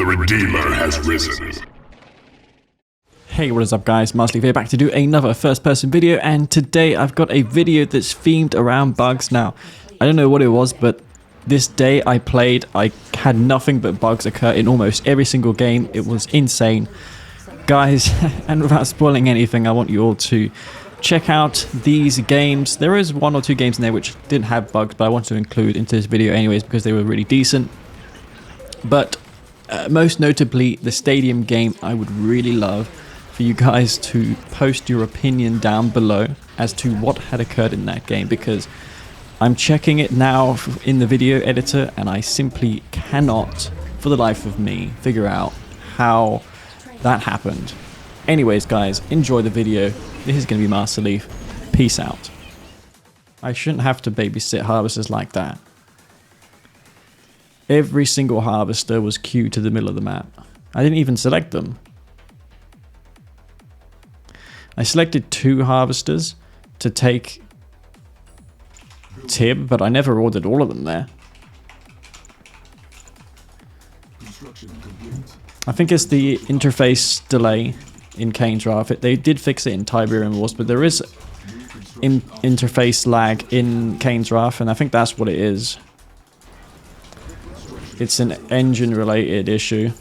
The Redeemer has risen. Hey, what is up guys, Masterleaf here, back to do another first person video, and today I've got a video that's themed around bugs. Now, I don't know what it was, but this day I played, I had nothing but bugs occur in almost every single game. It was insane. Guys, and without spoiling anything, I want you all to check out these games. There is one or two games in there which didn't have bugs, but I want to include into this video anyways because they were really decent. But most notably, the stadium game, I would really love for you guys to post your opinion down below as to what had occurred in that game, because I'm checking it now in the video editor and I simply cannot, for the life of me, figure out how that happened. Anyways guys, enjoy the video. This is going to be Masterleaf. Peace out. I shouldn't have to babysit harvesters like that. Every single harvester was queued to the middle of the map. I didn't even select them. I selected 2 harvesters to take Tib, but I never ordered all of them there. I think it's the interface delay in Kane's draft. They did fix it in Tiberium Wars, but there is interface lag in Kane's draft, and I think that's what it is. It's an engine related issue.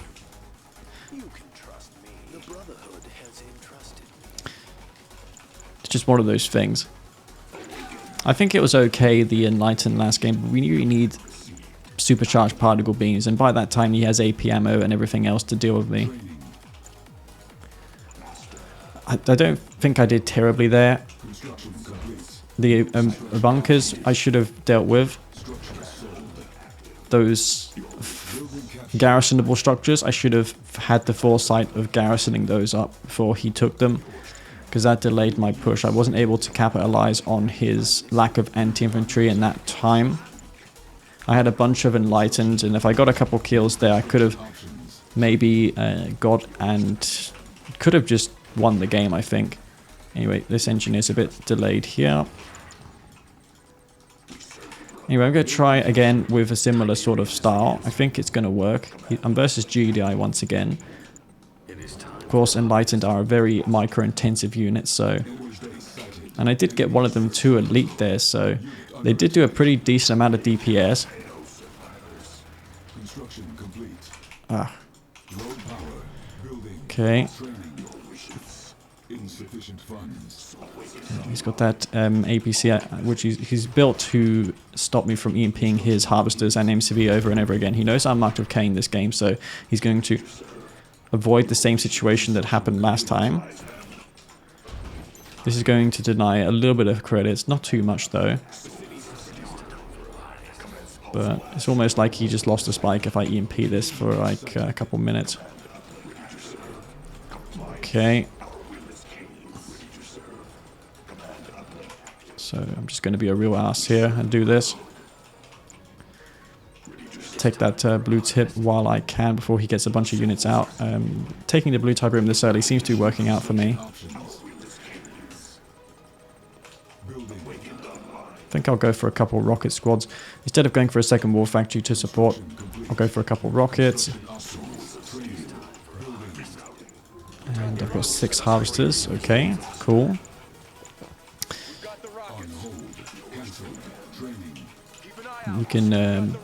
It's just one of those things. I think it was okay, the Enlightened last game, but we really need supercharged particle beams, and by that time he has AP ammo and everything else to deal with me. I don't think I did terribly there. The bunkers I should have dealt with. Those garrisonable structures, I should have had the foresight of garrisoning those up before he took them, because that delayed my push. I wasn't able to capitalize on his lack of anti-infantry in that time. I had a bunch of Enlightened, and if I got a couple kills there, I could have maybe got and could have just won the game, I think. Anyway, this engine is a bit delayed here. Anyway, I'm going to try again with a similar sort of style. I think it's going to work. I'm versus GDI once again. Of course, Enlightened are a very micro-intensive unit, so... And I did get one of them to Elite there, so... They did do a pretty decent amount of DPS. Ah. Okay. He's got that APC, which he's built to stop me from EMPing his harvesters and MCV over and over again. He knows I'm marked with Kane this game, so he's going to avoid the same situation that happened last time. This is going to deny a little bit of credits, not too much though. But it's almost like he just lost a spike if I EMP this for like a couple minutes. Okay. So I'm just going to be a real ass here and do this. Take that blue tip while I can before he gets a bunch of units out. Taking the blue Tiberium this early seems to be working out for me. I think I'll go for a couple rocket squads. Instead of going for a second war factory to support, I'll go for a couple rockets. And I've got 6 harvesters. Okay, cool. You can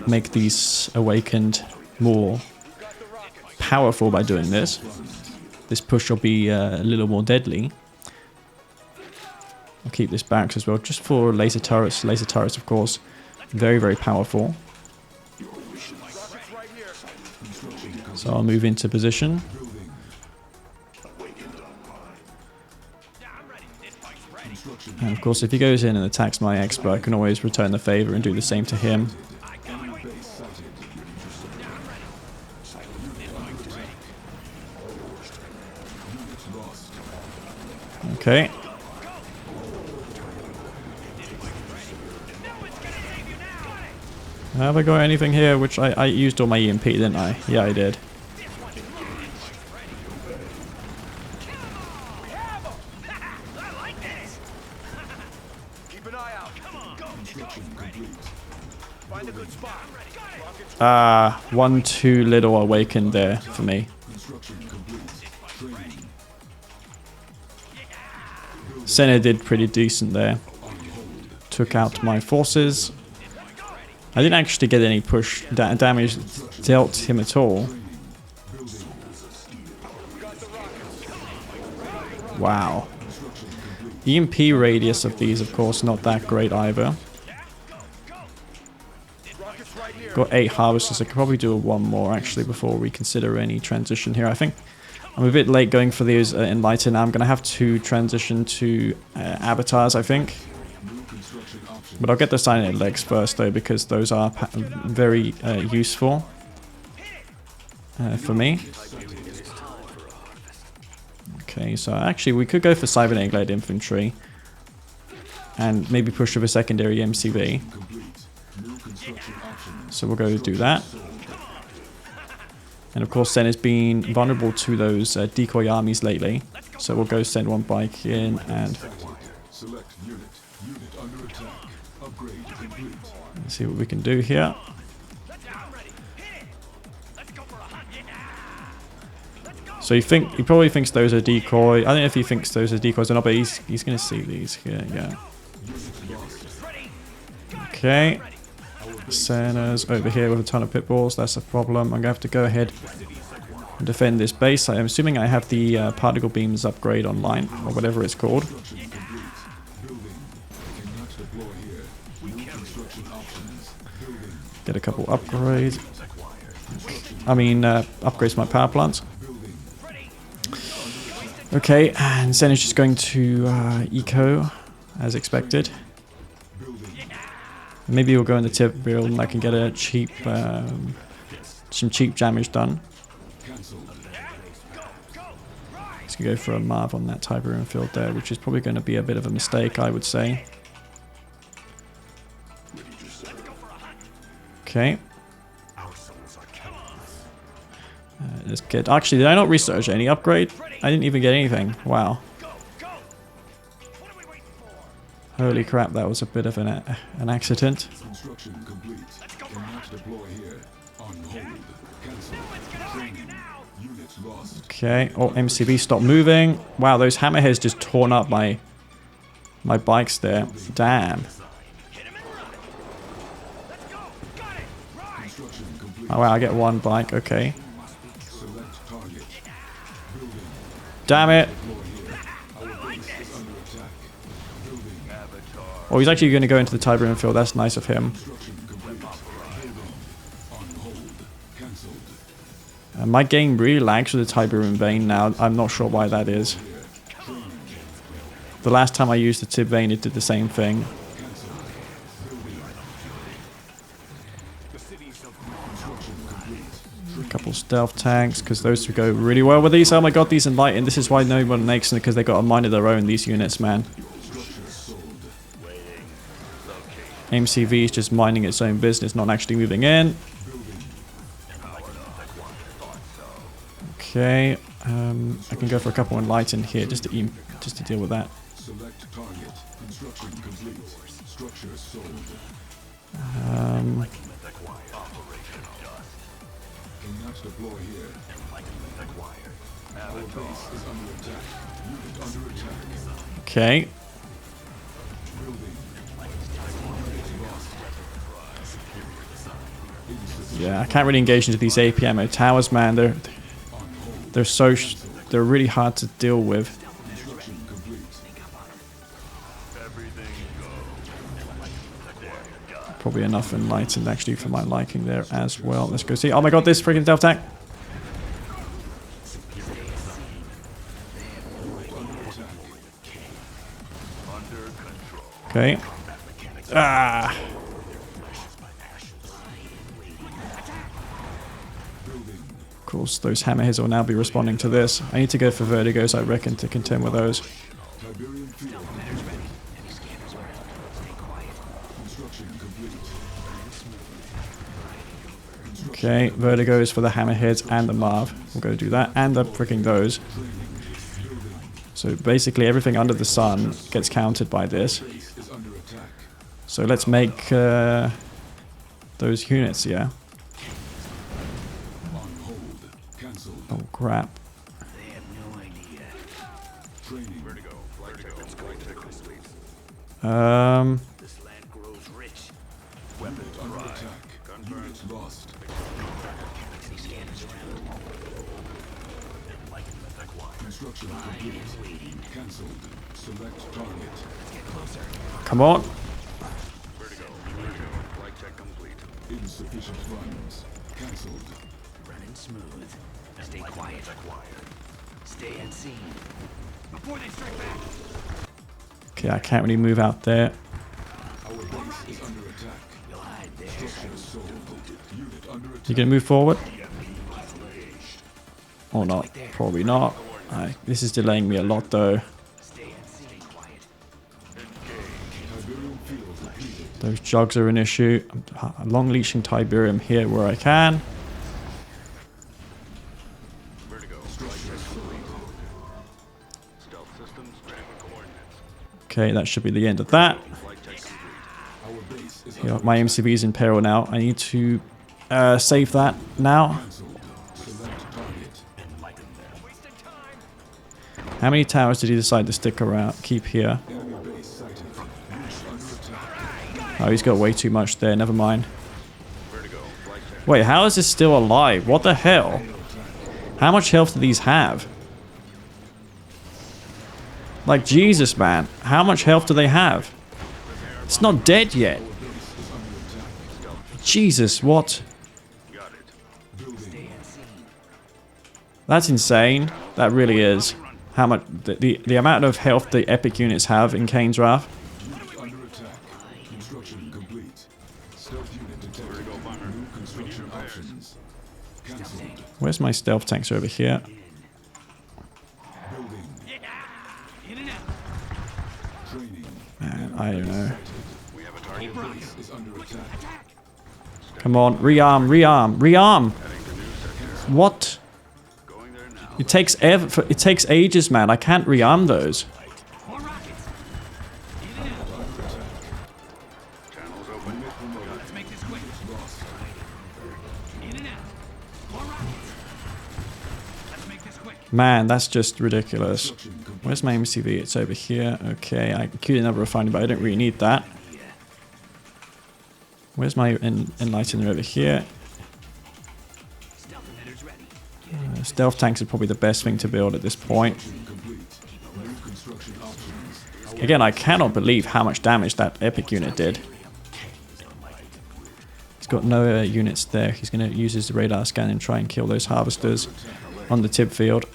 make these awakened more powerful by doing this. This push will be a little more deadly. I'll keep this barracks as well, just for laser turrets. Laser turrets, of course, very, very powerful. So I'll move into position. And of course, if he goes in and attacks my expert, I can always return the favor and do the same to him. Okay. Have I got anything here? Which I used all my EMP, didn't I? Yeah, I did. One too little awakened there for me. Senna did pretty decent there. Took out my forces. I didn't actually get any push damage dealt him at all. Wow. EMP radius of these, of course, not that great either. Got 8 harvesters. I could probably do one more actually before we consider any transition here. I think I'm a bit late going for these Enlighten. I'm going to have to transition to avatars, I think. But I'll get the Cyanide legs first though, because those are very useful for me. Okay, so actually we could go for Cybernetic Light Infantry and maybe push with a secondary MCV. So we'll go do that. And of course Senna's been vulnerable to those decoy armies lately. So we'll go send one bike in and let's see what we can do here. So he probably thinks those are decoy. I don't know if he thinks those are decoys or not, but he's going to see these here. Yeah. Okay. Senna's over here with a ton of pit bulls. That's a problem. I'm going to have to go ahead and defend this base. I'm assuming I have the particle beams upgrade online or whatever it's called. Get a couple upgrades. I mean, upgrades my power plants. Okay, and Senna's just going to eco, as expected. Maybe we'll go in the tip build and I can get a cheap, some cheap damage done. Let's go for a Marv on that Tiberium field there, which is probably going to be a bit of a mistake, I would say. Okay. Let's get... Actually, did I not research any upgrade? I didn't even get anything. Wow. Holy crap, that was a bit of an accident. Okay. Oh, MCB, stop moving. Wow, those hammerheads just torn up my bikes there. Damn. Oh wow, I get one bike, okay. Damn it! Oh, he's actually going to go into the Tiberium field, that's nice of him. My game really lags with the Tiberium Vein now, I'm not sure why that is. The last time I used the Tib Vein it did the same thing. A couple stealth tanks, because those two go really well with these. Oh my god, these Enlightened. This is why no one makes them, because they got a mind of their own, these units, man. MCV is just minding its own business, not actually moving in. Okay, I can go for a couple Enlightened here, just to deal with that. Okay. Yeah, I can't really engage into these APMO towers, man. They're really hard to deal with. Probably enough Enlightened actually for my liking there as well. Let's go see. Oh my god, this freaking stealth tank. Okay. Ah. Of course, those hammerheads will now be responding to this. I need to go for vertigos, I reckon, to contend with those. Okay, vertigos for the hammerheads and the Marv. We'll go do that, and the freaking those. So basically everything under the sun gets countered by this. So let's make those units, yeah. Cancelled. Oh crap. They have no idea. Training. Vertigo. Let's go to the complete. This land grows rich. Weapons under attack. Unit lost. Galaxy scanners around. Enlightenment acquired. Construction complete. Waiting. Cancelled. Select target. Let's get closer. Come on. Vertigo. Flight check complete. Insufficient funds. Cancelled. Running smooth. Stay quiet. Stay unseen. Before they strike back. Okay, I can't really move out there. Our base is under attack. You'll hide there. Structure sold. Unit under attack. You gonna move forward? Or not? Probably not. This is delaying me a lot though. Stay unseen. Stay quiet. Tiberium field depleted. Those jogs are an issue. I'm long leashing Tiberium here where I can. Vertigo. Structure complete. Stealth systems tracking coordinates. Okay, that should be the end of that. Flight check complete. Our base is Yeah, under my MCV is in peril now. I need to save that now. cancelled. Select target. Wasting time. How many towers did he decide to stick around, keep here? Enemy base sighted. Units under attack. Oh, he's got way too much there. Never mind. Vertigo. Flight check. Wait, how is this still alive? What the hell? How much health do these have? Like, Jesus, man. How much health do they have? It's not dead yet. Jesus, what? Got it. Stay unseen. That's insane. That really is. How much the amount of health the epic units have in Kane's Wrath. Unit under attack. Construction complete. Stealth unit detected. New construction options. Cancelled. Where's my stealth tanks over here? Building. In and out. Training. Man, I don't know. We have a target. Base is under attack. Come on, rearm, rearm, rearm. Heading to new sector. What? Going there now. It takes it takes ages, man. I can't rearm those. More rockets. In and out. Channels open. Let's make this quick. Lost. In and out. More rockets. Let's make this quick. Man, that's just ridiculous. Construction complete. Where's my MCV? It's over here. Okay, I queued another refinery, but I don't really need that. Where's my enlightener over here? Stealth emitters ready. Stealth tanks are probably the best thing to build at this point. Complete. New construction options. Again, I cannot believe how much damage that epic unit did. He's got no units there. He's going to use his radar scan and try and kill those harvesters on the tip field.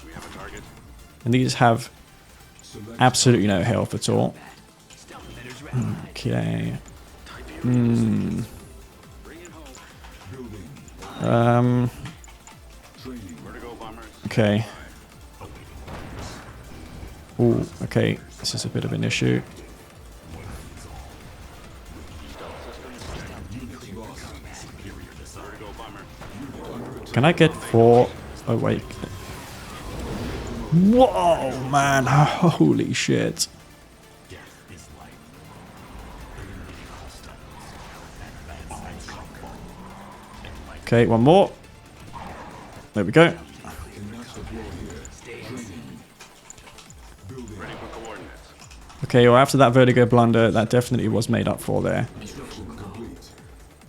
We have a target. And these have absolutely no health at all. Stealth emitters ready. Okay. Bring it home. Building. Training. Vertigo bombers. Okay. Ooh, okay. This is a bit of an issue. Vertigo bomber. Can I get 4? Oh, wait. Whoa, man. Holy shit. Okay, one more. There we go. Cannot deploy here. Training. Building. Ready for coordinates. Okay, well, after that vertigo blunder, that definitely was made up for there. Construction complete.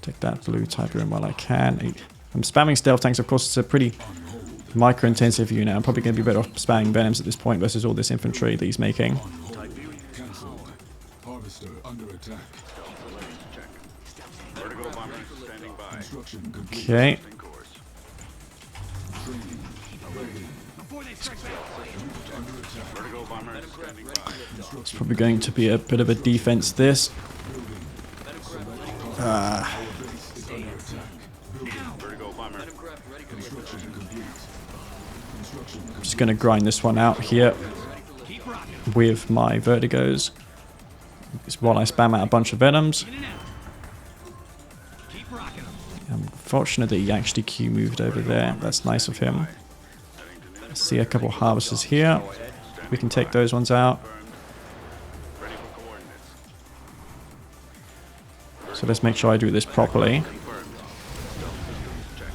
Take that blue Tiberium while I can. I'm spamming stealth tanks. Of course, it's a pretty micro-intensive unit. I'm probably going to be better off spamming Venoms at this point versus all this infantry that he's making. Cancelled. Harvester under attack. Vertigo bombers standing by. Construction complete. Okay. In course. Training. Ready. Before they strike back. Under attack. Vertigo bombers standing by. It's probably going to be a bit of a defense, this. Vertigo bomber. Construction complete. Construction I'm just going to grind this one out here Keep rocking. with my vertigos. Just while I spam out a bunch of Venoms. In and out. Keep rocking them. I'm fortunate that he actually Q moved over there. That's nice of him. I see a couple harvesters here. We can take those ones out. Ready for coordinates. So let's make sure I do this properly. Confirmed. Stealth systems check.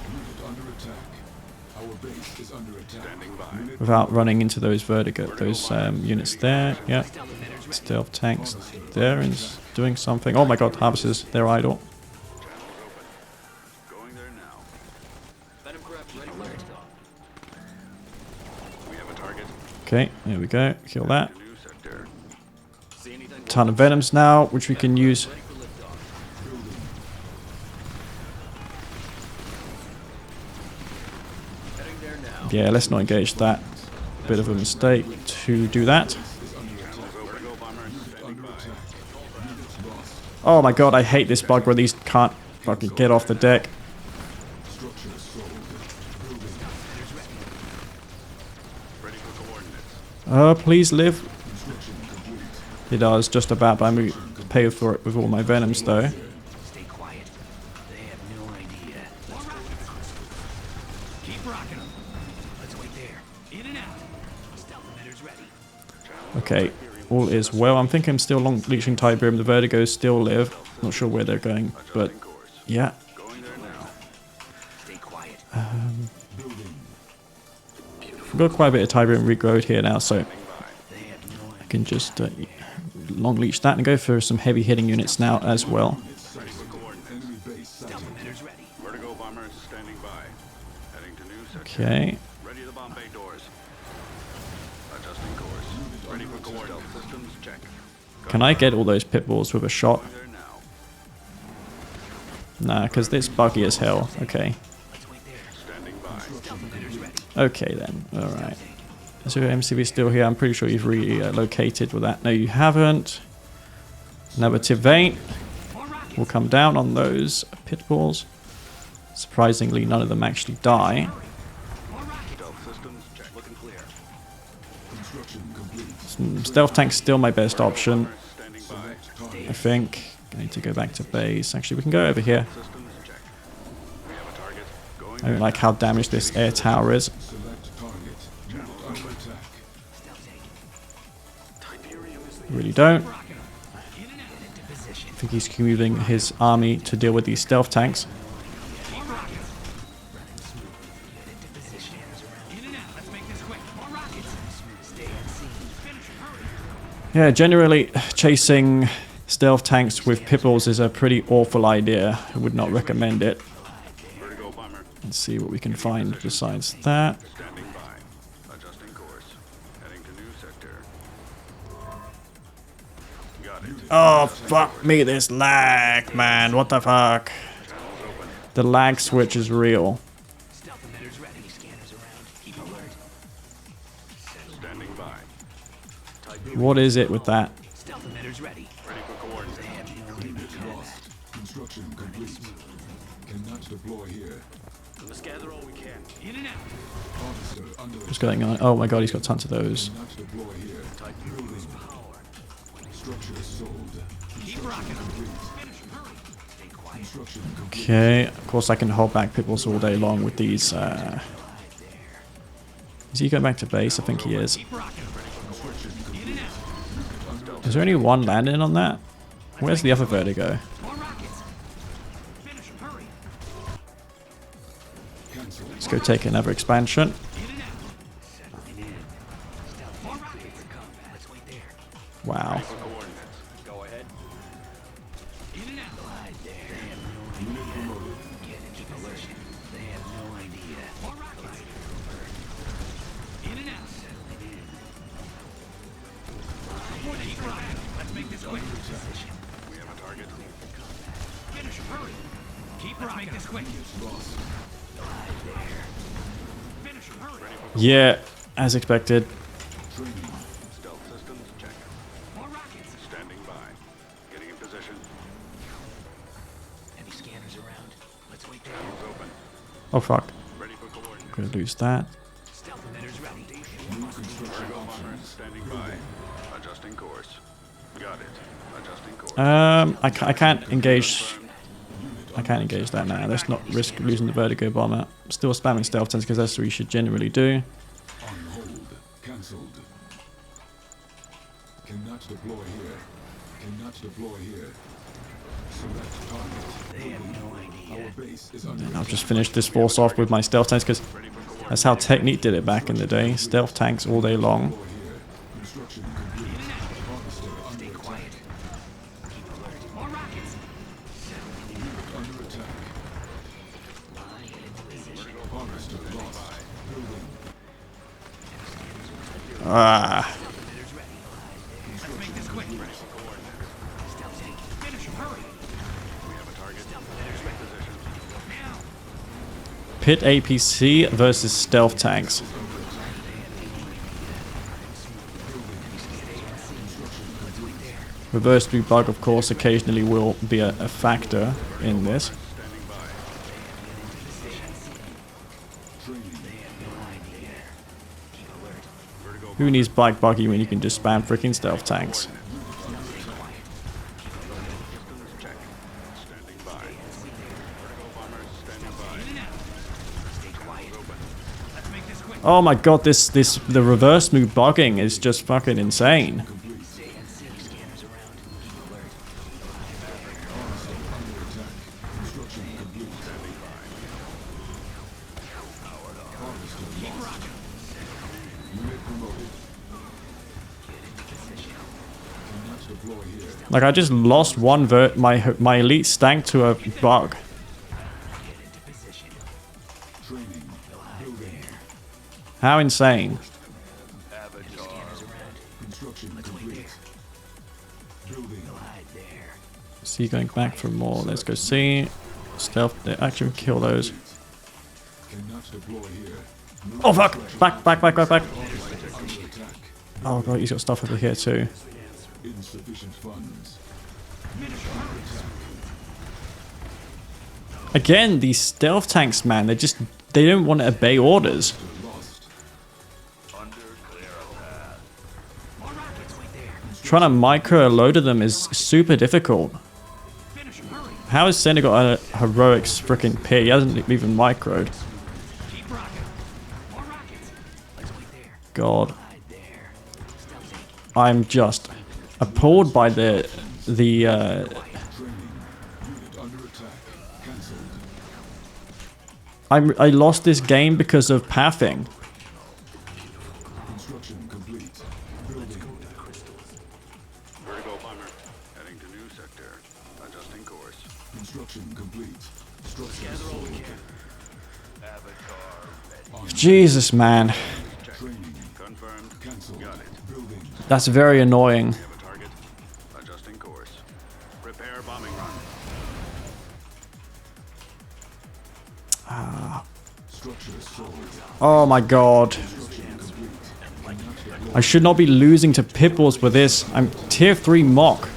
is under attack. without running into those units there. Yeah, stealth tanks there and doing something. Oh my god, harvesters, they're idle. Going there now. Venom prep ready for it. We have a target. Okay, there we go. Kill that. New sector. See anything? Ton of venoms now, which we can use. Ready for liftoff. Heading there now. Yeah, let's not engage that. Bit of a mistake to do that. Oh my god, I hate this bug where these can't fucking get off the deck. Structure sold. Ready for coordinates. Please live. Construction complete. It does, just about, but I'm going to pay for it with all my venoms though. Stay quiet. They have no idea. Keep rocking them. Let's wait there. In and out. Stealth emitters ready. Okay, all is well. I'm thinking I'm still long leeching Tiberium. The Vertigos still live. Not sure where they're going, but yeah. Going there now. Stay quiet. We've got quite a bit of Tiberium regrowed here now, so They have no I can just long leech that and go for some heavy hitting units now as well. Ready for coordinates. Enemy base sighted. Stealth emitters ready. Vertigo bombers standing by. Heading to new sector. Okay, Ready the bomb bay doors. Adjusting course. Ready for coordinate systems check. can I get all those pit bulls with a shot? Going there now. Nah, because it's buggy as hell. Okay, Let's wait there. Standing by. Stealth emitters ready. okay then. All right. So MCV still here. I'm pretty sure you've relocated with that. No, you haven't. Innovative Vein will come down on those pit bulls. Surprisingly, none of them actually die. Stealth systems check. Looking clear. Construction complete. Stealth tank's still my best option, Standing by. I think. I need to go back to base. Actually, we can go over here. Systems check. We have a target. Going I don't like how damaged this air tower is. Select target. Unit under attack. Tiberium is Really don't. in and out into position. I think he's moving his army to deal with these stealth tanks. Keep rocking. Running smooth. Get into position. In and out. Let's make this quick. More rockets. Stay unseen. Finish. Hurry. Yeah, generally chasing stealth tanks with pit bulls is a pretty awful idea. I would not recommend it. Vertigo bomber. Let's see what we can find besides that. Standing by. Adjusting course. Heading to new sector. Got it. Oh, fuck me, this lag, man. What the fuck? The lag switch is real. Stealth emitters ready. Scanners around. Keep alert. Standing by. What is it with that? Stealth emitters ready. Ready for coordinates. They have no idea. Lost. Construction complete. Cannot deploy here. Let's gather all we can. In and out. Officer under What's going on? Oh my god, he's got tons of those. Cannot deploy here. Building. Structure sold. Keep rocking them. Complete. Finish. Hurry. Stay quiet. Construction complete. Okay, of course I can hold back pit bulls all day long with these. Is he going back to base? I think he is. Keep rocking them. Construction complete. In and out. Is there only one landing on that? Where's the other Vertigo? More rockets. Finish. Hurry. Cancel. Let's go take another expansion. In and out. Settling in. Stealth. More rockets. Combat. Let's wait there. Wow. Coordinates. Go ahead. In and out. Glide there. They have no idea. Get into position. They have no idea. More rockets. In and out. Settling in. Keep rocking. Let's make this quick. Position. We have a target. Finish. Hurry. Keep rocking. Let's make this quick. Lost. Glide there. Finish. Hurry. Yeah, as expected. Training. Stealth systems check. More rockets. Standing by. Getting in position. Any scanners around? Let's wait there. Channels open. Oh fuck. Ready for coordinates. Gonna lose that. Stealth emitters ready. New construction options. Standing by. Adjusting course. Got it. Adjusting course. I can't engage. I can't engage that now. Let's not risk losing the Vertigo bomber. Still spamming stealth tanks because that's what you should generally do. On hold. Cancelled. Cannot deploy here. Cannot deploy here. Select target. They have no idea. Our base is under I'll just finish this force off with my stealth tanks because Ready for coordinates. That's how Technique did it back in the day. Stealth tanks all day long. Construction complete. Harvester Stay quiet. Keep alert. More rockets. under attack. Harvester lost. Building. Ah. Transmitters ready. Let's make this quick. Stealth tank. Finish him. Hurry. We have a target. Transmitters ready. Now. Pit APC versus stealth tanks. Reverse debug, of course, occasionally will be a factor in this. Who needs bike buggy when you can just spam freaking stealth tanks? Oh my god, the reverse move bugging is just fucking insane. Like I just lost one my elite stank to a bug. How insane. See, going back for more. Let's go see. Stealth, they actually kill those. Oh fuck! Back. Oh god, he's got stuff over here too. Insufficient funds. Again, these stealth tanks, man, they don't want to obey orders. Trying to micro a load of them is super difficult. How has Senna got a heroic freaking pit? He hasn't even microed. God. I'm just appalled by the I lost this game because of pathing. Construction complete. Building. Vertigo bomber. Heading to new sector. Adjusting course. Construction complete. Structure sold. Avatar ready. Jesus, man. Training. Confirmed. Cancelled. Got it. Building. That's very annoying. We have a target. Adjusting course. Prepare bombing run. Structure sold. Oh my god. I should not be losing to pitbulls with this. I'm tier 3 MoK.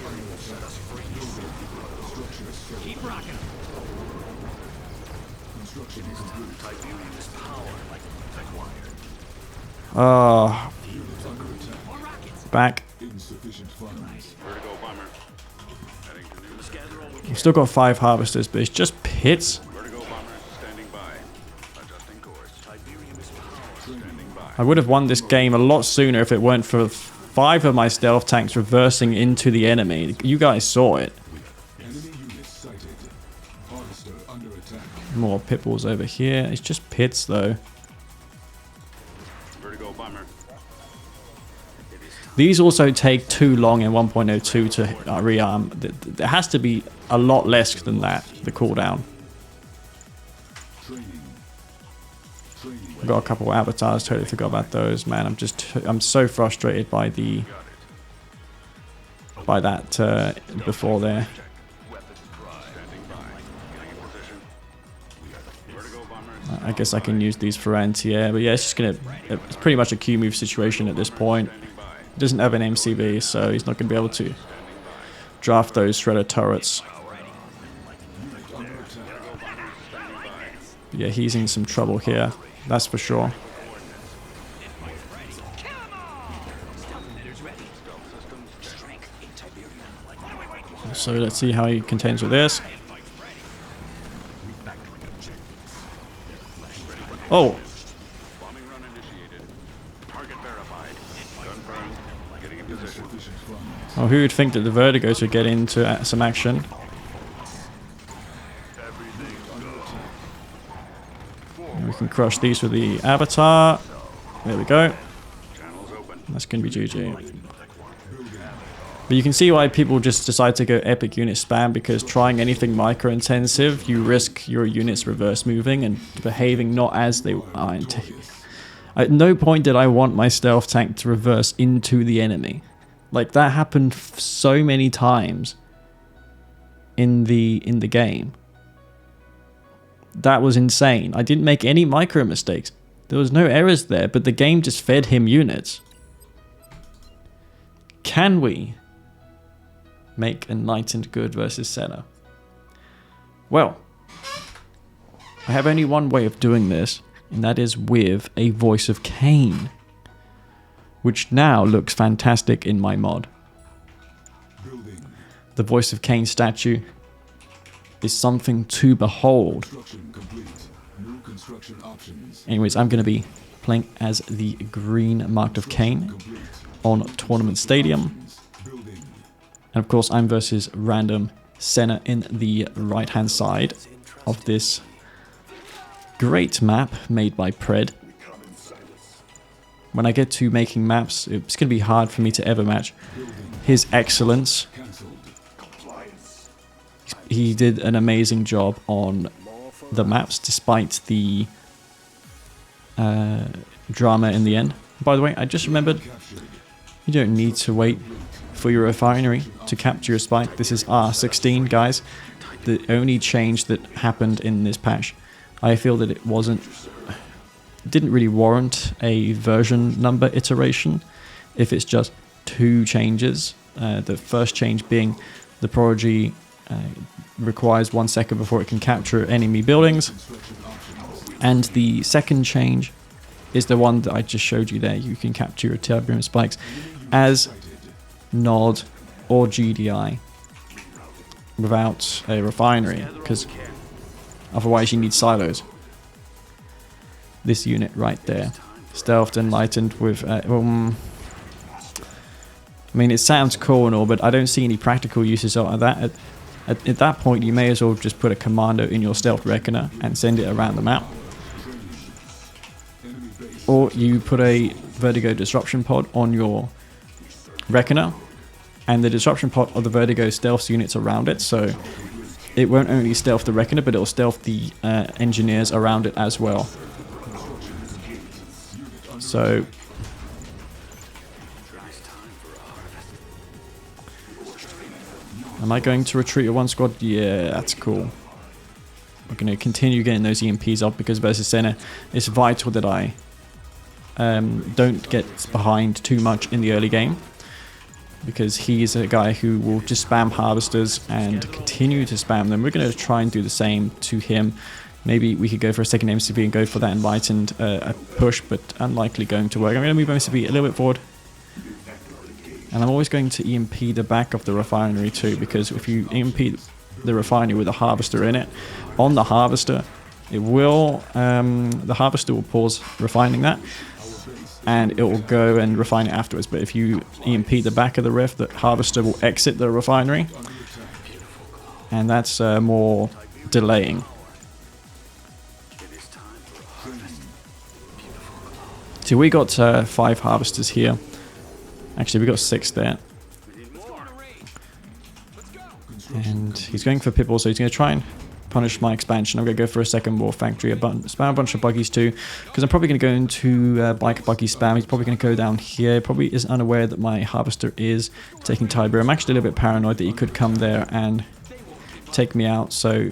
Keep rocking. Construction complete. Back. Insufficient funds. Vertigo bomber. Heading to new. We've still got 5 harvesters, but it's just pits. Vertigo bomber standing by. Adjusting course. Standing by. I would have won this game a lot sooner if it weren't for 5 of my stealth tanks reversing into the enemy. You guys saw it. Enemy units sighted. Harvester under attack. More pitbulls over here. It's just pits though. Vertigo bomber. These also take too long in 1.02 to rearm. There has to be a lot less than that, the cooldown. Training. I've got a couple of avatars, totally forgot about those, man. I'm so frustrated by that before there. Standing by. Getting in position. Vertigo bomber. I guess I can use these for anti-air, but yeah, it's pretty much a Q move situation at this point. He doesn't have an MCV, so he's not going to be able to draft those shredder turrets. Yeah, he's in some trouble here, that's for sure. So let's see how he contends with this. Oh! Bombing run initiated. Target verified. Confirmed. Getting in position. Oh, who would think that the Vertigos would get into some action? And we can crush these with the avatar. There we go. Channels open. That's going to be GG. But you can see why people just decide to go epic unit spam, because trying anything micro intensive, you risk your units reverse moving and behaving not as they are intended. At no point did I want my stealth tank to reverse into the enemy. Like, that happened so many times in the game. That was insane. I didn't make any micro mistakes. There was no errors there, but the game just fed him units. Can we make Enlightened good versus Senna? Well, I have only one way of doing this, and that is with a voice of Kane, which now looks fantastic in my mod. Building. The voice of Kane statue is something to behold. Construction complete. New construction options. Anyways, I'm going to be playing as the green marked of Kane Complete. on Tournament Stadium. Building. And of course, I'm versus random Senna in the right-hand side of this great map made by Pred. When I get to making maps, it's going to be hard for me to ever match his excellence. Cancelled. He did an amazing job on the maps, despite the drama in the end. By the way, I just remembered, Captured. you don't need to wait for your refinery to capture your spike. This is R16, guys. The only change that happened in this patch, I feel that it didn't really warrant a version number iteration if it's just 2 changes. The first change being the Prodigy requires 1 second before it can capture enemy buildings, Construction options. and the second change is the one that I just showed you there. You can capture your turbulent spikes as NOD or GDI without a refinery, because otherwise you need silos. This unit right there, stealthed, enlightened with I mean, it sounds cool and all, but I don't see any practical uses of that. At that point, you may as well just put a commando in your stealth reckoner and send it around the map. Enemy base. Or you put a Vertigo disruption pod on your reckoner, and the disruption pod of the Vertigo stealths units around it, so it won't only stealth the reckoner, but it'll stealth the engineers around it as well. So am I going to retreat at 1 squad? Yeah, that's cool. We're going to continue getting those EMPs up, because versus Senna, it's vital that I don't get behind too much in the early game, because he's a guy who will just spam harvesters and continue to spam them. We're going to try and do the same to him. Maybe we could go for a second MCV and go for that enlightened push, but unlikely going to work. I'm going to move MCV a little bit forward. And I'm always going to EMP the back of the refinery too, because if you EMP the refinery with a harvester in it, on the harvester, it will, the harvester will pause refining that, and it will go and refine it afterwards. But if you EMP the back of the ref, the harvester will exit the refinery, and that's more delaying. So we got 5 harvesters here. Actually, we got 6 there. And he's going for Pipple, so he's going to try and punish my expansion. I'm going to go for a second war factory, spam a bunch of buggies too, because I'm probably going to go into bike buggy spam. He's probably going to go down here. Probably is unaware that my harvester is taking Tiber. I'm actually a little bit paranoid that he could come there and take me out. So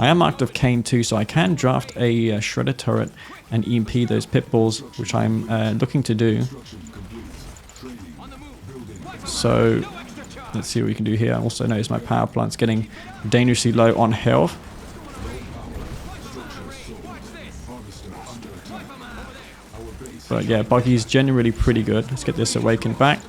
I am marked of Kane too, so I can draft a shredder turret and EMP those pit bulls, which I'm looking to do. So let's see what we can do here. I also notice my power plant's getting dangerously low on health. But yeah, Buggy's generally pretty good. Let's get this awakened back.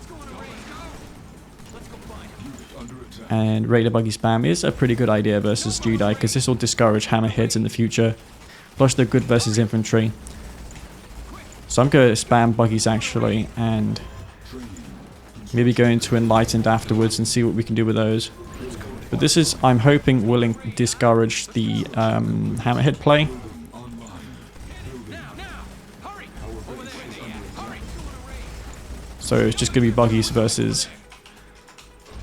And Raider Buggy spam is a pretty good idea versus Jedi, because this will discourage hammerheads in the future. Plus they're good versus infantry. So I'm going to spam Buggies actually, and maybe go into Enlightened afterwards and see what we can do with those. But this is, I'm hoping, will discourage the hammerhead play. So it's just going to be buggies versus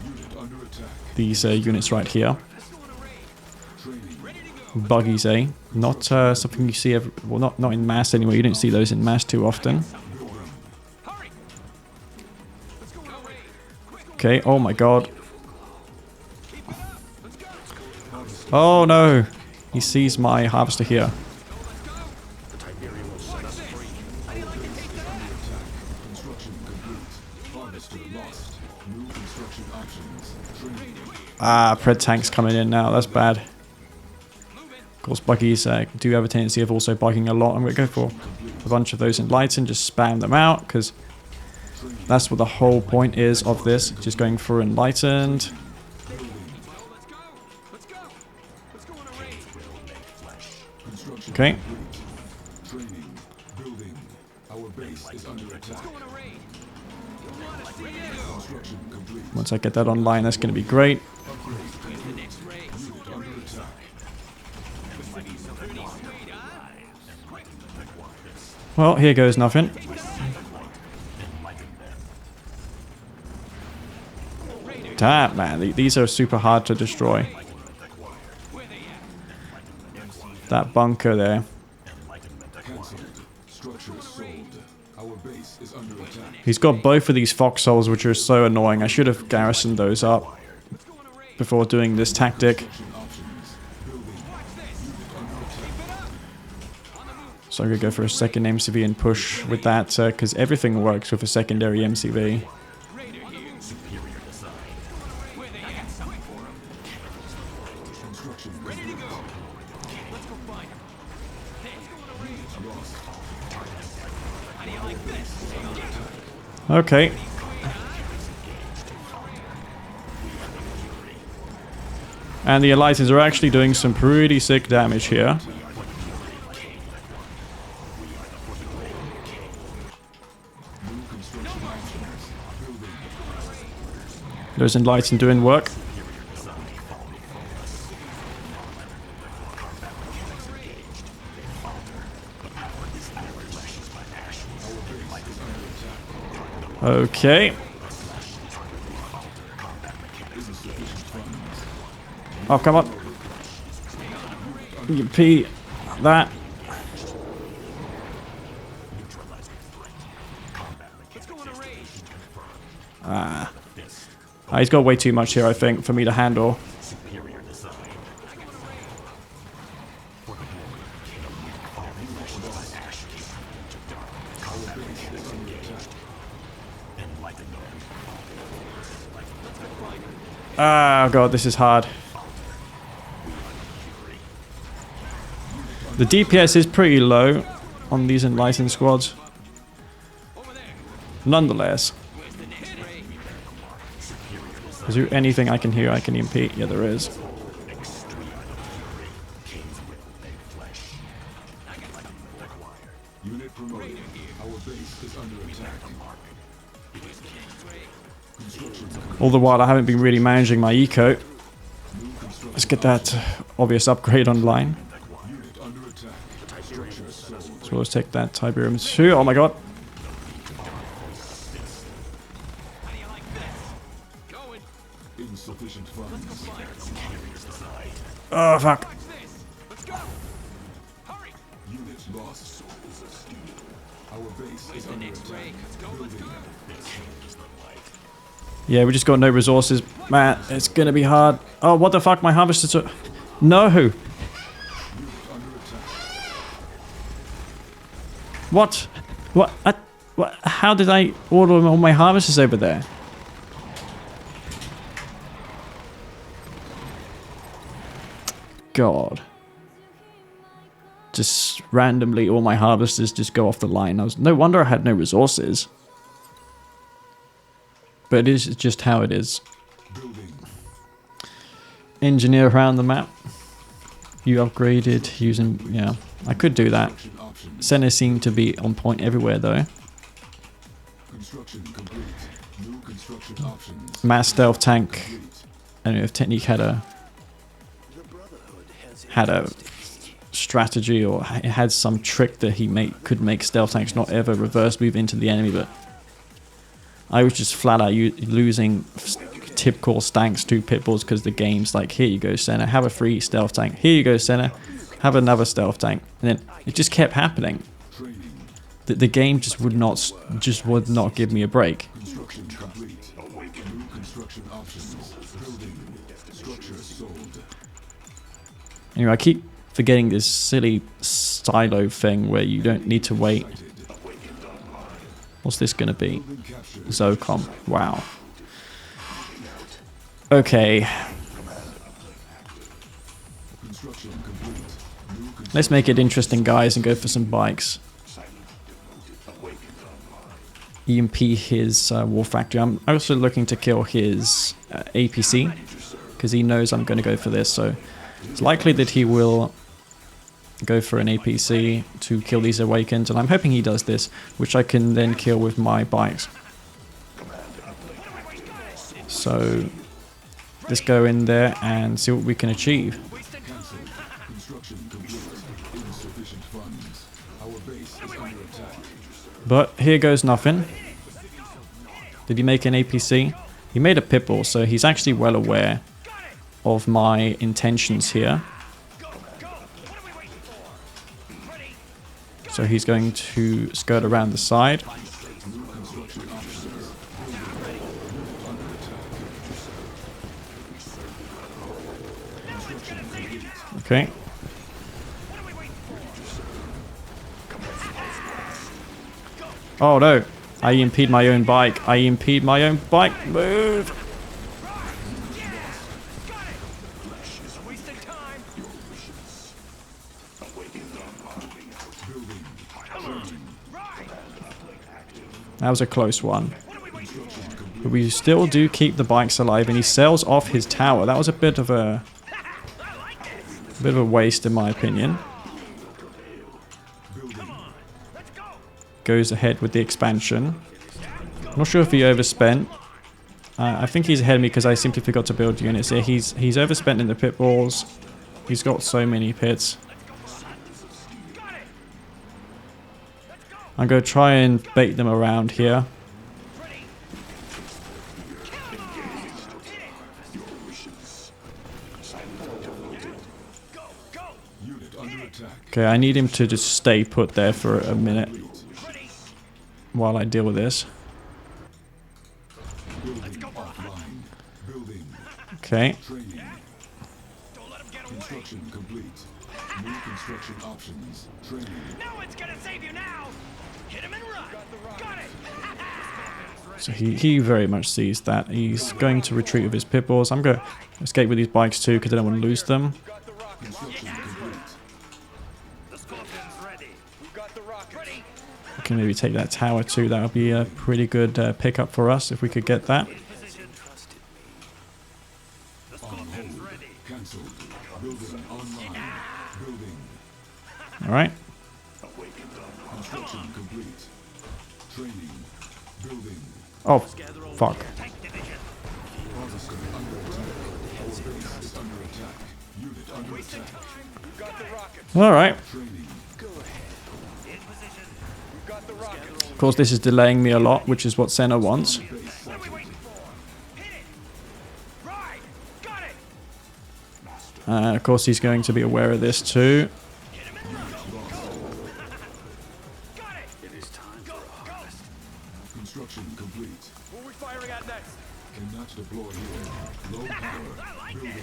Unit under attack. these units right here. Buggies, not something you see well, not in mass anyway. You don't see those in mass too often. Okay, oh my god. Oh no! He sees my harvester here. Construction complete. Harvester lost. New construction options. Training. Ah, Pred tank's coming in now. That's bad. Of course, buggies do have a tendency of also bugging a lot. I'm going to go for a bunch of those enlightened. Just spam them out because that's what the whole point is of this. Just going for enlightened. Construction Okay. complete. Training. Building. Our base is under attack. Construction complete. Once I get that online, that's going to be great. Unit under attack. Well, here goes nothing. Damn, man. These are super hard to destroy. That bunker there. Cancelled. Structure sold. Our base is under attack. He's got both of these foxholes, which are so annoying. I should have garrisoned those up before doing this tactic. Options. Building. Unit under attack. So I'm going to go for a second MCV and push with that, because everything works with a secondary MCV. Construction complete. Okay. And the Elites are actually doing some pretty sick damage here. New construction options. Building. Those Enlightened doing work. Okay. Oh, come on. You P that. Ah. He's got way too much here, I think, for me to handle. Oh god, this is hard. The DPS is pretty low on these Enlightened squads. Nonetheless. Is there anything I can hear I can EMP? Yeah, there is. Unit promoted. Our base is under attack. All the while I haven't been really managing my eco. Let's get that obvious upgrade online. Unit under attack. Structure sold. So let's take that Tiberium 2. Oh my god. Insufficient funds. Oh fuck. Unit lost. Our base is under attack. Building. Yeah, we just got no resources. Man, it's gonna be hard. Oh, what the fuck? My harvesters are... No! Under attack. What? What? What? How did I order all my harvesters over there? God. Just randomly all my harvesters just go off the line. No wonder I had no resources. But it is just how it is. Building. Engineer around the map. You upgraded using... Yeah, I could do that. Construction options. Senna seemed to be on point everywhere though. Construction complete. New construction options. Mass stealth tank. Complete. I don't know if Technique had a strategy or it had some trick that he could make stealth tanks not ever reverse move into the enemy, but I was just flat out losing typical stanks to pit bulls because the game's like, here you go, Senna, have a free stealth tank. Here you go, Senna, have another stealth tank. And then it just kept happening. The game just would not give me a break. Construction complete. New construction options. Building. Structure sold. Anyway, I keep forgetting this silly silo thing where you don't need to wait. What's this gonna be? ZOCOM. Wow. Okay. Construction complete. Let's make it interesting, guys, and go for some bikes. EMP his War Factory. I'm also looking to kill his APC because he knows I'm going to go for this. So it's likely that he will go for an APC to kill these Awakens, and I'm hoping he does this, which I can then kill with my bikes. So let's go in there and see what we can achieve. Cancelled. Construction complete. Insufficient funds. Our base is under attack. But here goes nothing. Did he make an APC? He made a Pitbull, so he's actually well aware of my intentions here. So he's going to skirt around the side. Okay. Oh no, I EMP'd my own bike. I EMP'd my own bike. Move! That was a close one. But we still do keep the bikes alive, and he sails off his tower. That was a bit of a waste in my opinion. Goes ahead with the expansion. I'm not sure if he overspent. I think he's ahead of me because I simply forgot to build units here. He's overspent in the pit walls. He's got so many pits. I'm going to try and bait them around here. Okay, I need him to just stay put there for a minute while I deal with this. Okay. Construction complete. New construction options. Training. No one's gonna save you now. Hit him and run. Got it. So he very much sees that. He's going to retreat with his pit bulls. I'm going to escape with these bikes too because I don't want to lose them. Construction complete. We can maybe take that tower too. That would be a pretty good pickup for us if we could get that. Cancelled. Building online. Building. All right. Construction complete. Training. Building. Oh, fuck. Harvester under attack. Our base is under attack. Unit under attack. All right. Training. Of course, this is delaying me a lot, which is what Senna wants. What are we waiting for? Hit it. Right. Got it. Of course, he's going to be aware of this too. Hit him and run. Got it. It is time for a harvest. Construction complete. Who are we firing at next? Cannot deploy here. Low power. Building.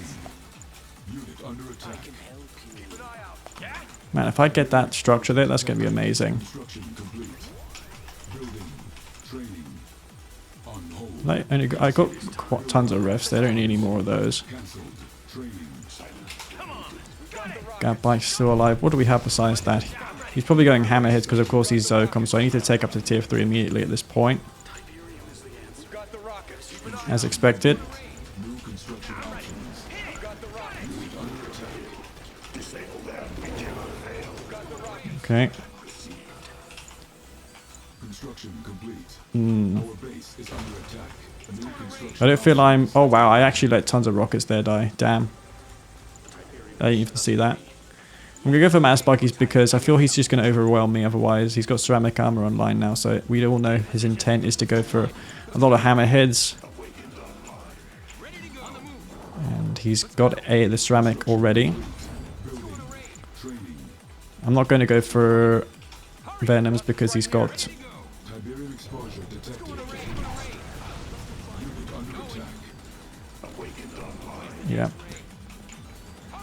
Unit under attack. Keep an eye out. Yeah. Man, if I get that structure there, that's going to be amazing. Construction complete. Building. Training. On hold. I got tons of refs. They don't need any more of those. Cancelled. Training. That bike's still alive. What do we have besides that? He's probably going hammerheads because of course he's ZOCOM, so I need to take up to tier 3 immediately at this point. As expected. New construction options. Unit under attack. Okay. Construction complete. Hmm. Our base is under attack. New construction. I don't feel I'm... Oh wow, I actually let tons of rockets there die. Damn. I didn't even see that. I'm going to go for mass buggies because I feel he's just going to overwhelm me otherwise. He's got ceramic armor online now, so we all know his intent is to go for a lot of hammerheads. And he's got the ceramic already. I'm not going to go for venoms because he's got... Tiberium exposure detected. Unit under attack. Yeah.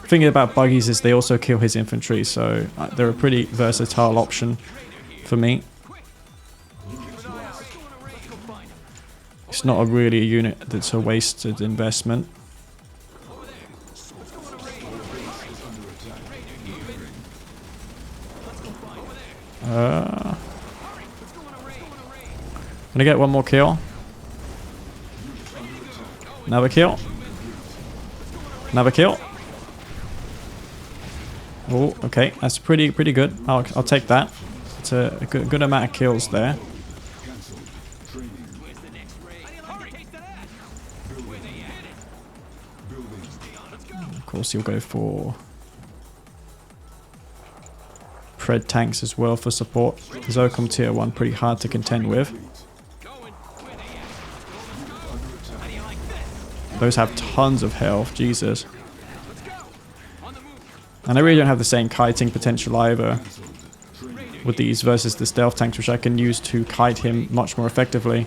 The thing about buggies is they also kill his infantry, so they're a pretty versatile option for me. It's not really a unit that's a wasted investment. Gonna get one more kill. Another kill. Another kill. Oh, okay, that's pretty good. I'll take that. It's a good amount of kills there. Of course, he'll go for Pred tanks as well for support. ZOCOM tier 1 pretty hard to contend with. Those have tons of health, Jesus. And I really don't have the same kiting potential either with these versus the stealth tanks, which I can use to kite him much more effectively.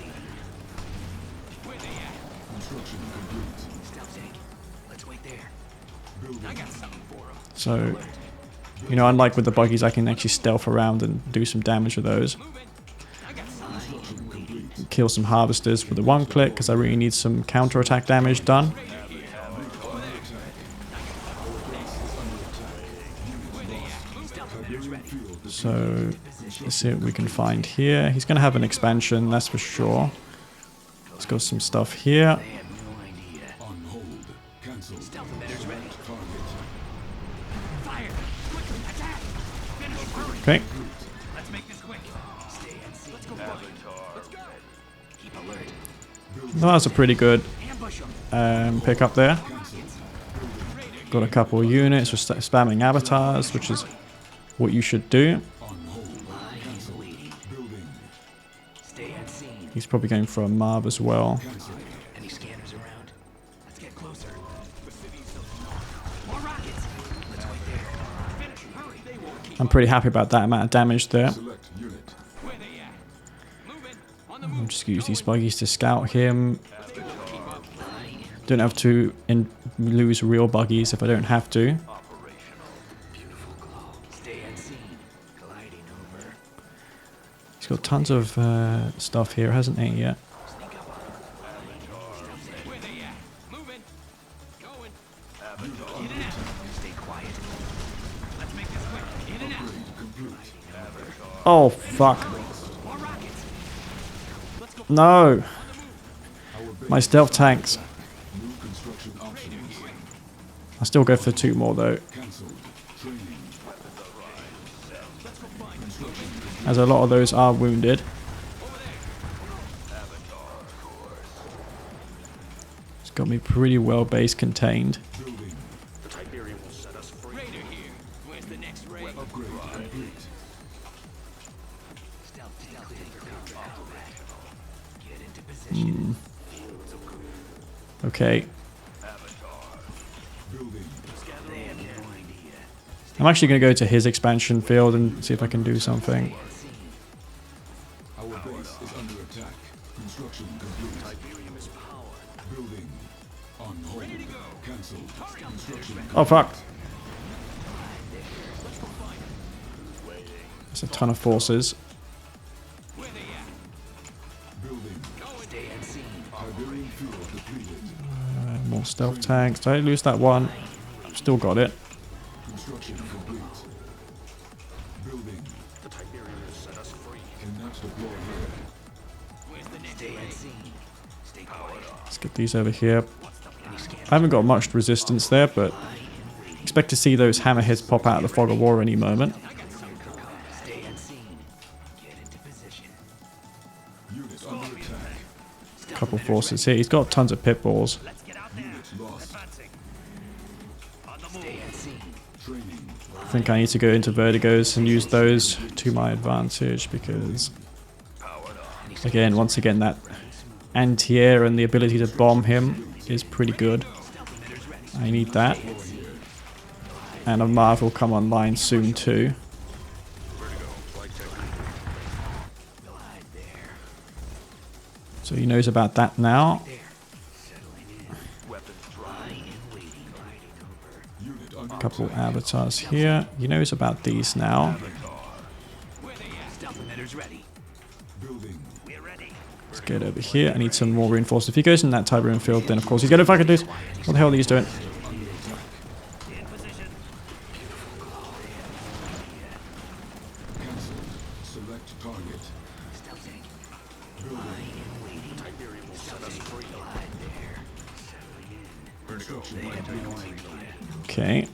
So, you know, unlike with the buggies, I can actually stealth around and do some damage with those. Kill some harvesters with a one click because I really need some counter-attack damage done. So let's see what we can find here. He's going to have an expansion, that's for sure. Let's go some stuff here. Okay. That was a pretty good pick up there. Got a couple of units for spamming avatars, which is what you should do. He's probably going for a Marv as well. I'm pretty happy about that amount of damage there. I'll just use these buggies to scout him. Don't have to lose real buggies if I don't have to. He's got tons of stuff here, hasn't he, yet? Oh, fuck. No! My stealth tanks. I'll still go for 2 more though. As a lot of those are wounded. It's got me pretty well base contained. Okay. I'm actually going to go to his expansion field and see if I can do something. Our base is under attack. Construction complete. Building on hold. Cancelled. Construction complete. Oh fuck. There's a ton of forces. More stealth tanks. Did I lose that one? I've still got it. Construction complete. Building. The Tiberium has set us free. Cannot deploy here. Let's get these over here. I haven't got much resistance there, but expect to see those hammerheads pop out of the fog of war any moment. Unit under attack. Couple forces here. He's got tons of pit balls. Unit lost. I think I need to go into vertigos and use those to my advantage because, again, once again, that anti-air and the ability to bomb him is pretty good. I need that. And a Marv will come online soon too. So he knows about that now. A couple avatars here. He knows about these now. Let's get over here. I need some more reinforced. If he goes in that type room field, then of course he's going to fucking do. What the hell are these doing? Okay.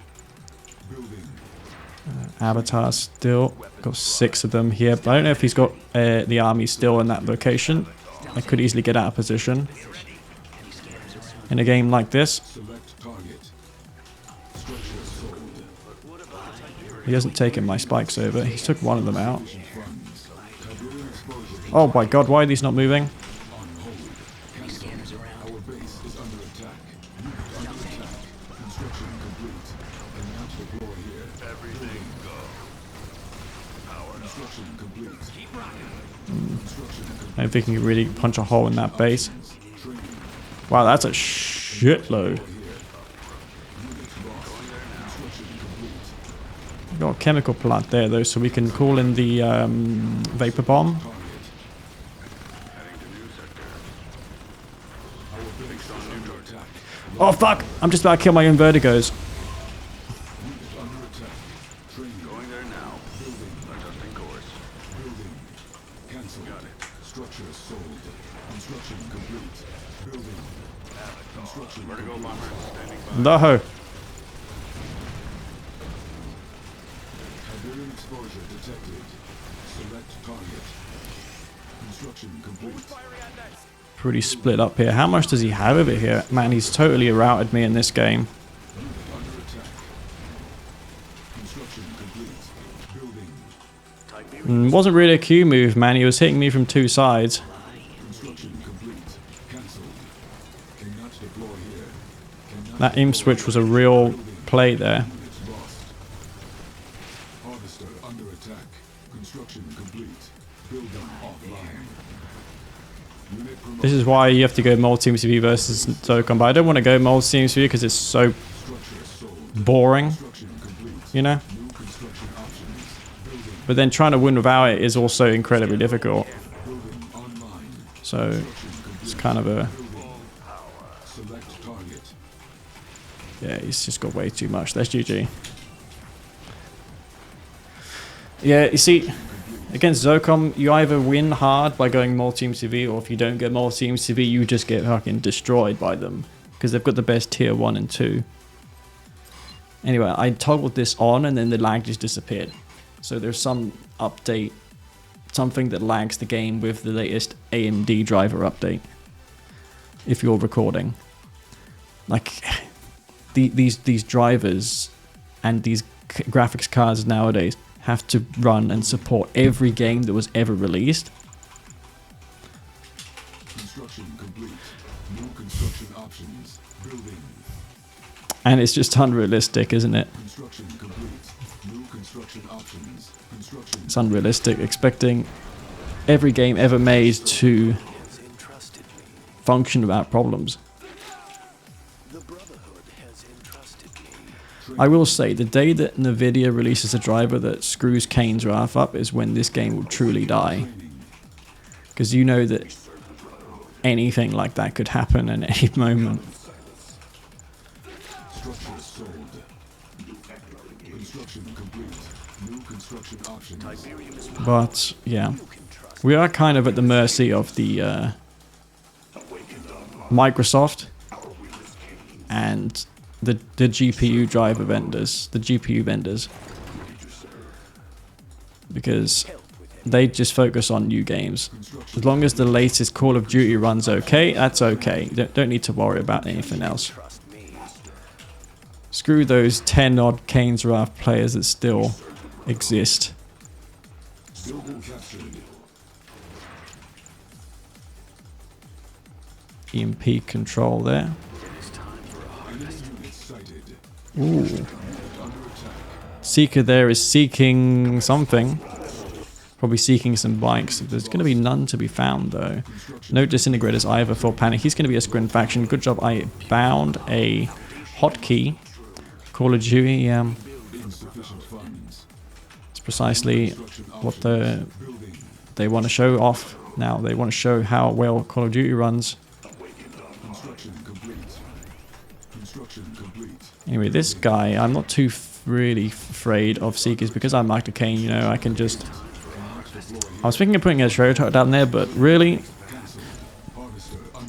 Avatars still. Got 6 of them here. But I don't know if he's got the army still in that location. I could easily get out of position. In a game like this. He hasn't taken my spikes over. He took one of them out. Oh my god, why are these not moving? I don't think he can really punch a hole in that base. Wow, that's a shitload. We've got a chemical plant there though, so we can call in the vapor bomb. Oh fuck! I'm just about to kill my own vertigos. Going there now. Adjusting course. Cancel. Got it. Structure sold. Construction complete. Building. Construction. Vertigo bomber standing by. No. Tiberium exposure detected. Select target. Construction complete. Pretty split up here. How much does he have over here? Man, he's totally routed me in this game. Under attack. Construction complete. Building. Wasn't really a Q move, man. He was hitting me from 2 sides. Construction complete. Cancelled. Cannot deploy here. Cannot That imp switch was a real play there. units lost. Harvester under attack. Construction complete. Building offline. Unit promoted. This is why you have to go multi-team CV versus ZOCOM, but I don't want to go multi-team CV because it's so Structure sold. boring, Construction complete. you know? New construction options. Building. But then trying to win without it is also incredibly difficult. Building online. So it's kind of a... Select target. Yeah, he's just got way too much. That's GG. Yeah, you see, against ZOCOM, you either win hard by going multi-team CV, or if you don't get multi-team CV, you just get fucking destroyed by them. Because they've got the best tier 1 and 2. Anyway, I toggled this on and then the lag just disappeared. So there's some update, something that lags the game with the latest AMD driver update. If you're recording. Like, these drivers and these graphics cards nowadays have to run and support every game that was ever released. Construction complete. New construction options. Building. And it's just unrealistic, isn't it? Construction complete. New construction options. Construction. It's unrealistic expecting every game ever made to function without problems. I will say, the day that Nvidia releases a driver that screws Kane's wrath up is when this game will truly die. Because you know that anything like that could happen at any moment. Structure sold. Construction complete. New construction options. But, yeah. We are kind of at the mercy of the Microsoft and the GPU driver vendors, the GPU vendors, because they just focus on new games. As long as the latest Call of Duty runs okay, that's okay. You don't need to worry about anything else. Screw those 10 odd Kane's Wrath players that still exist. Building captured. EMP control there. Enemy units sighted. Ooh. Under attack. Seeker there is seeking something. Probably seeking some bikes. There's going to be none to be found though. No disintegrators either for Panic. He's going to be a Scrin faction. Good job I found a hotkey. Call of Duty. Insufficient funds. It's precisely what they want to show off now. They want to show how well Call of Duty runs. Construction complete. Construction complete. Anyway, this guy, I'm not too really afraid of Seekers because I'm Master Kane, you know, I can just... I was thinking of putting a Shredder down there, but really,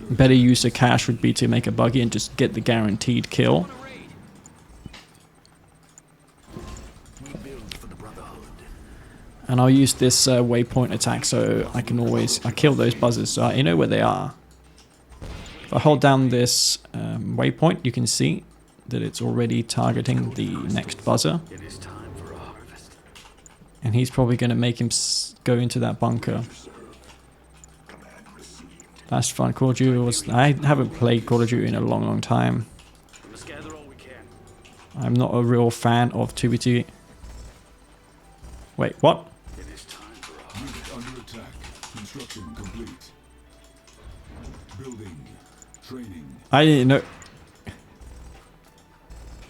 better use of cash would be to make a buggy and just get the guaranteed kill. And I'll use this waypoint attack so I can always kill those buzzers, so I know where they are. If I hold down this waypoint, you can see that it's already targeting the next buzzer. And he's probably going to make him go into that bunker. That's fun. Call of Duty was... I haven't played Call of Duty in a long time. I'm not a real fan of 2v2. Wait, what? Unit under attack. Construction complete. Building. Training. I didn't know...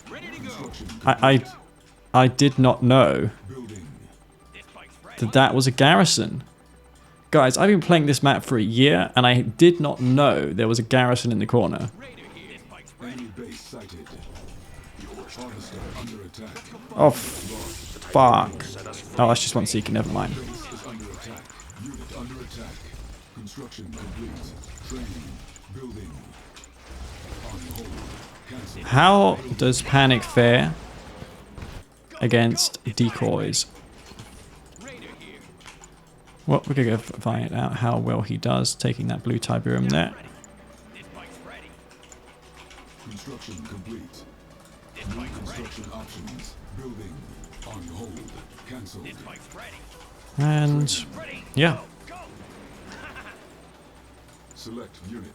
Construction complete. I did not know Building. that was a garrison. Guys, I've been playing this map for a year and I did not know there was a garrison in the corner. Enemy base sighted. Harvester under attack. Oh, fuck. Oh, that's just one Seeker, never mind. Base is under attack. Unit under attack. Construction complete. Training. Building. On hold. Cancel. How does Panic fare against decoys? Well, we're going to go find out how well he does taking that blue Tiberium there. Construction complete. New construction options. Building. On hold. Cancelled. And yeah, Select unit.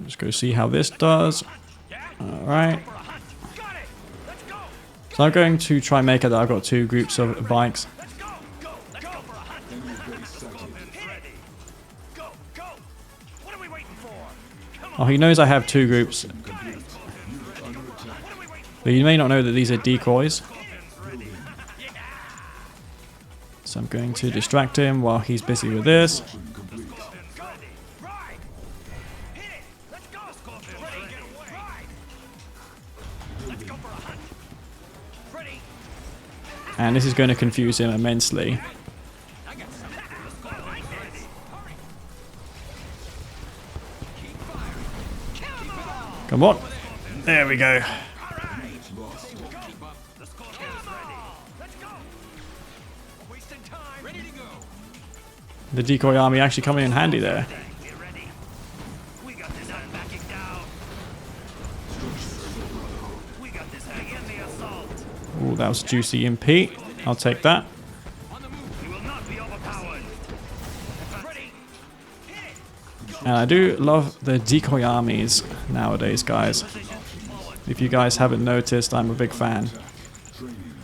let's go see how this does. Alright. So I'm going to try and make it that I've got two groups of bikes. Enemy base sighted. Oh, he knows I have two groups. Complete. Unit under attack. But you may not know that these are decoys. So I'm going to distract him while he's busy with this. Construction complete. And this is going to confuse him immensely. Come on. There we go. Lost. The decoy army actually coming in handy there. Ooh, that was juicy MP. I'll take that. And I do love the decoy armies nowadays, guys. If you guys haven't noticed, I'm a big fan. Training.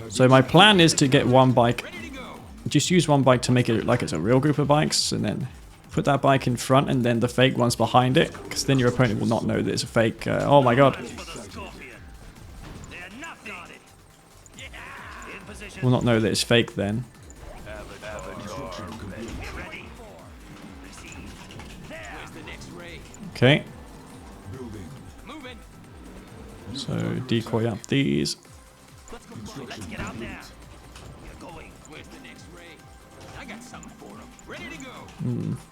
So my plan is to get one bike, just use one bike to make it look like it's a real group of bikes, and then put that bike in front and then the fake ones behind it, because then your opponent will not know that it's a fake. Oh my god. Will not know that it's fake then. Okay. Building. So decoy up these. Construction complete.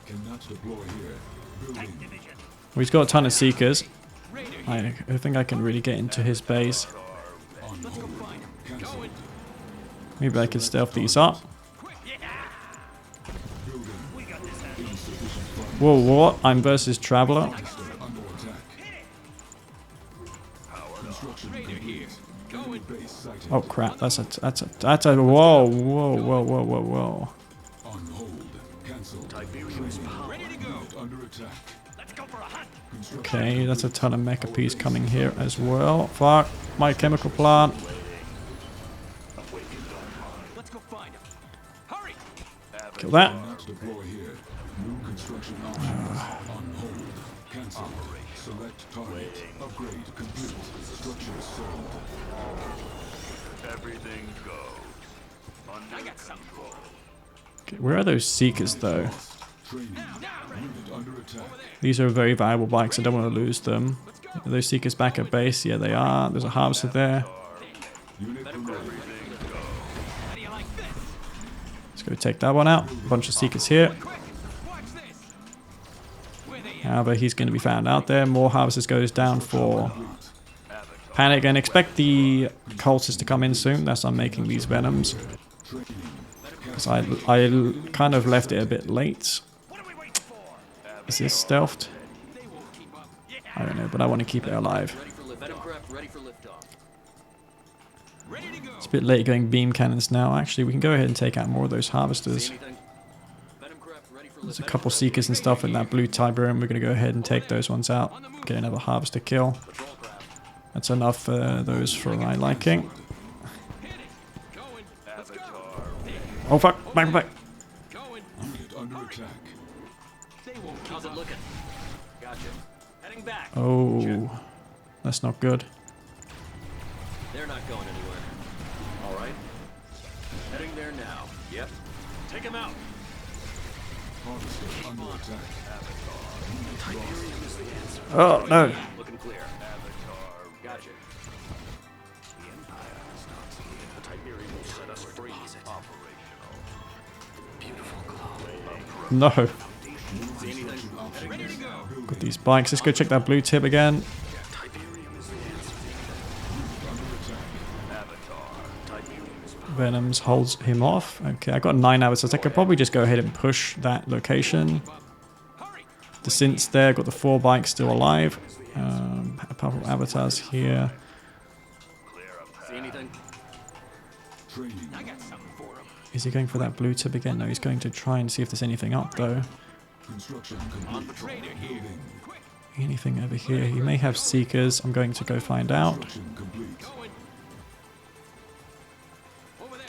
Cannot deploy here. Building. Well, he's got a ton of seekers. I think I can really get into his base. On hold. Cancelled. Maybe I can stealth these up. Whoa, what? I'm versus Traveler. Under attack. Construction complete. Enemy base sighted. Oh crap! That's a. Whoa, whoa, whoa, whoa, whoa, whoa. On hold. Cancelled. Ready to go. Unit under attack. Let's go for a hunt. Construction Okay, that's a ton of mecha piece coming here as well. Fuck my chemical plant. Let's go find him. Hurry. Kill that. cannot deploy here. New construction options. On hold. Cancel. Select target. Upgrade complete. Structure sold. Everything goes. I got something. Okay, where are those Seekers though? Training. Unit under attack. These are very valuable bikes. I don't want to lose them. Are those Seekers back at base? Yeah, they are. There's a harvester there. Unit promoted. How do you like this? Let's go take that one out. A bunch of Seekers here. Quick, watch this. Where they at? However, he's going to be found out there. More harvesters goes down for panic, and expect the cultists to come in soon. That's why I'm making these venoms. Training. Because I kind of left it a bit late. What are we waiting for? Is this stealthed? They won't keep up. Yeah. I don't know, but I want to keep it alive. Ready for lift craft ready for liftoff. Ready to go. It's a bit late going beam cannons now. Actually, we can go ahead and take out more of those harvesters. Anything? Venom craft ready for There's lift. a couple Seekers and stuff in that blue Tiberium. We're going to go ahead and take those ones out. Get another harvester kill. Patrol craft. That's enough for those for my liking. Hit it. Going. Let's go. Oh fuck, back, back. Going. Unit under attack. They won't keep How's it up. looking? Gotcha. Heading back. Oh, that's not good. They're not going anywhere. All right. Heading there now. Yep. Take him out. Harvester under attack. Tiberium is the answer. Oh no. Looking clear. Gotcha. The Empire is not here. The Tiberium will set us free. Operational. Beautiful glow. No. See anything? Ready to go. Got these bikes. Let's go check that blue tip again. Tiberium is the answer. Tiberium is Venoms holds him off. Okay, I got 9 hours, so I could probably just go ahead and push that location. Hurry. The synths there, got the 4 bikes still alive. Powerful avatars here. See anything? Training. I got something for him. Is he going for that blue tip again? No, he's going to try and see if there's anything up though. Construction complete. Building. Anything over here? He may have Seekers. I'm going to go find out. Construction complete. Going. Over there.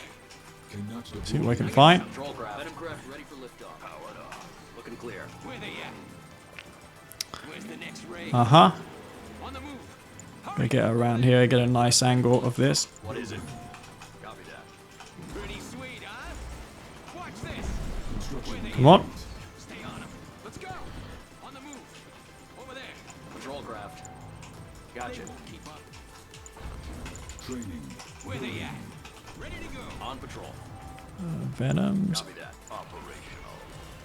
Cannot deploy. See what I can find. Patrol craft. Venom craft ready for liftoff. Powered off. Looking clear. Where they at? Where's the next raid? Uh-huh. On the move. Gonna get around here, get a nice angle of this. What is it? Copy that. Pretty sweet, huh? Watch this. Construction Where they Come on. Stay on them. Let's go. On the move. Over there. Patrol craft. Gotcha. They won't keep up. training. Where they at? Ready to go. On patrol. Venoms. Copy that. Operational.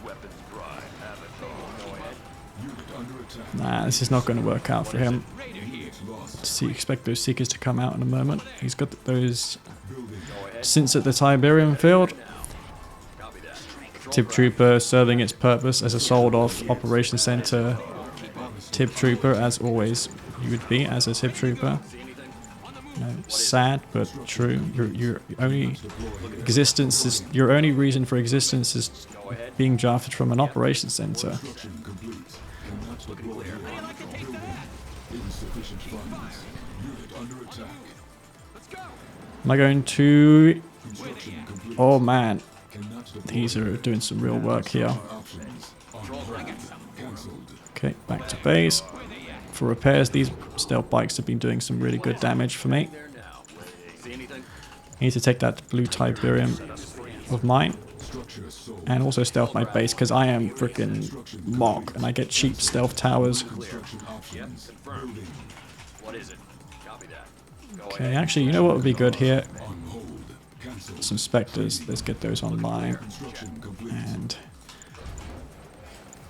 Weapons prime. Avatar. Go ahead. Unit under attack. Nah, this is not going to work out for him. Raider here. Lost. See, expect those Seekers to come out in a moment. He's got those Building. Go ahead. synths at the Tiberium field. Now. Copy that. Patrol Tib craft. Trooper serving its purpose as a sold-off Operations Center Tib Trooper, as always you would be as a Tib Trooper. See anything? You know, sad but true. Your only existence is your only reason for existence is Go ahead. being drafted from an Operations Center. Construction complete. Cannot deploy here. Building. Insufficient funds. Unit under attack. Let's go. Am I going to? Construction complete. Oh man, Cannot deploy these are doing some real work here. options. On hold. Cancelled. Okay, back to base. For repairs, these stealth bikes have been doing some really good damage for me. There now. See anything? I need to take that blue Tiberium of mine Structure sold. and also stealth my base because I am freaking MoK and I get cheap stealth towers. Construction options. Building. What is it? Copy that. Go Okay, ahead. actually, you know what would be good here? On hold. Cancelled. Some Spectres. Let's get those online. Construction complete. And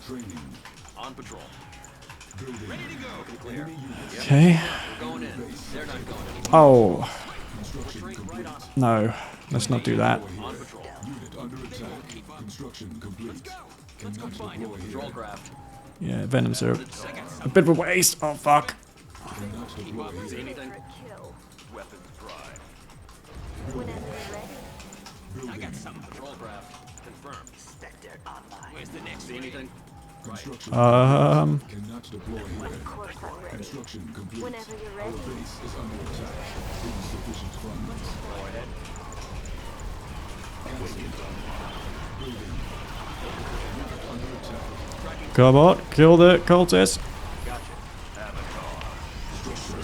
Training. On patrol. Building. Looking clear. okay. We're going in. They're not going anywhere. Oh Construction complete. no, let's not do that. On patrol. Unit under attack. Construction complete. Let's go find him. Control craft. Yeah, Venoms are a bit of a waste. Oh, fuck. Cannot deploy See here. anything? Kill. Weapons prime. Whenever you're ready. I got something. Control craft. Confirmed. Spectre online. Where's the next See anything? Construction Um, cannot deploy here. Of course I'm ready. Construction complete. Whenever you're Our ready. base is under attack. Insufficient funds. Go ahead. Building. Unit under attack. come on, kill the cultist. Gotcha. Avatar. Structure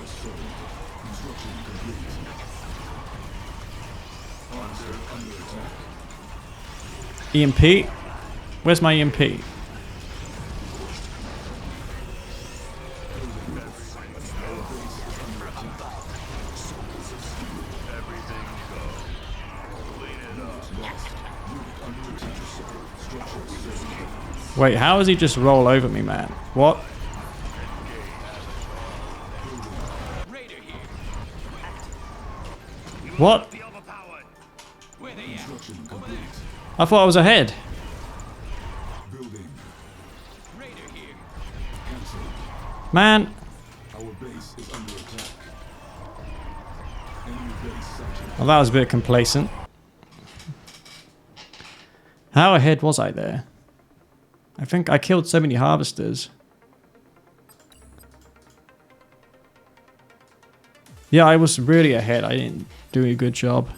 sold. Construction complete. Monster under attack. EMP? Where's my EMP? Wait, how does he just roll over me, man? What? Raider here. What? Be overpowered. Where they at? Construction complete. I thought I was ahead. Building. Raider here. Cancelled. Man. Our base is under attack. Enemy base saturated. Well, that was a bit complacent. How ahead was I there? I think I killed so many harvesters. Yeah, I was really ahead. I didn't do a good job.